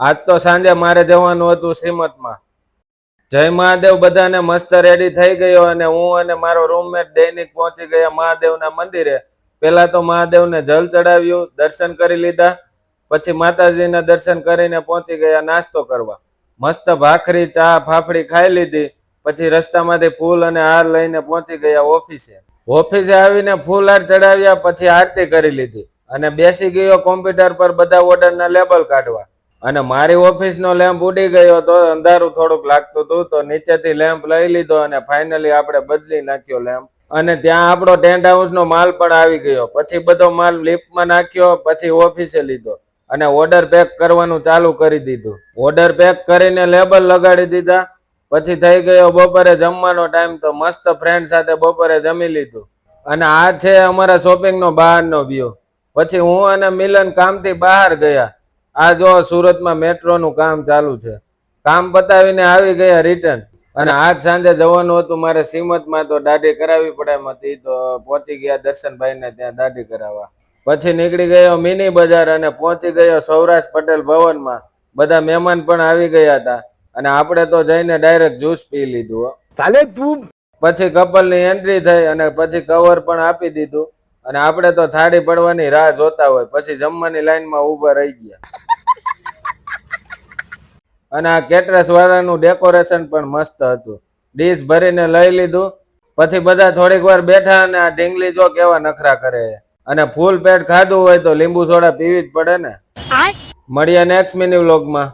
આજ તો સાંજે મારે જવાનું હતું શ્રીમતમાં. જય મહાદેવ બધાને મસ્ત રેડી થઈ ગયો અને હું અને મારો રૂમમેટ દૈનિક પહોંચી ગયા મહાદેવના મંદિરે. પેલા તો મહાદેવને જલ ચડાવ્યું, દર્શન કરી લીધા. પછી માતાજીના દર્શન કરીને પહોંચી ગયા નાસ્તો કરવા. મસ્ત ભાખરી, ચા, ફાફડી ખાઈ લીધી. પછી રસ્તામાંથી ફૂલ અને હાર લઈને પહોંચી ગયા ઓફિસે. ઓફિસે આવીને ફૂલ હાર ચડાવ્યા, પછી આરતી કરી લીધી અને બેસી ગયો કોમ્પ્યુટર પર બધા ઓર્ડરના લેબલ કાઢવા. અને મારી ઓફિસનો લેમ્પ ઉડી ગયો તો અંધારું થોડુંક લાગતું હતું, તો નીચેથી લેમ્પ લઈ લીધો અને ફાઇનલી આપણે બદલી નાખ્યો લેમ્પ. અને ત્યાં આપણો ટેન્ટ હાઉસનો માલ પણ આવી ગયો. પછી બધો માલ લિફ્ટમાં નાખ્યો, પછી ઓફિસે લીધો અને ઓર્ડર પેક કરવાનું ચાલુ કરી દીધું. ઓર્ડર પેક કરીને લેબલ લગાડી દીધા. પછી થઈ ગયો બપોરે જમવાનો ટાઈમ, તો મસ્ત ફ્રેન્ડ સાથે બપોરે જમી લીધું. અને આ છે અમારા શોપિંગનો બહારનો વ્યૂ. પછી હું અને મિલન કામથી બહાર ગયા. આ જો સુરતમાં મેટ્રોનું કામ ચાલુ છે. કામ પતાવીને આવી ગયા રિટર્ન. અને આજ સાંજે જવાનું હતું મારે શ્રીમતમાં, તો દાઢી કરાવવી પડે એમ હતી, તો પહોંચી ગયા દર્શનભાઈને ત્યાં દાઢી કરાવવા. પછી નીકળી ગયો મિની બજાર અને પહોંચી ગયો સૌરાષ્ટ્ર પટેલ ભવનમાં. બધા મહેમાન પણ આવી ગયા હતા અને આપણે તો જઈને ડાયરેક્ટ જ્યુસ પી લીધું. ચાલે તું. પછી કપલની એન્ટ્રી થઈ અને પછી કવર પણ આપી દીધું અને આપણે તો થાળી પડવાની રાહ જોતા હોય. પછી જમવાની લાઈનમાં ઊભા રહી ગયા. અને આ કેટરસ વાળાનું ડેકોરેશન પણ મસ્ત હતું. ડીશ ભરીને લઈ લીધું. પછી બધા થોડીક વાર બેઠા અને આ ઢીંગલી જો કેવા નખરા કરે. અને ફૂલ પેટ ખાધું હોય તો લીંબુ સોડા પીવી જ પડે ને. મળીએ નેક્સ્ટ મિની વ્લોગમાં.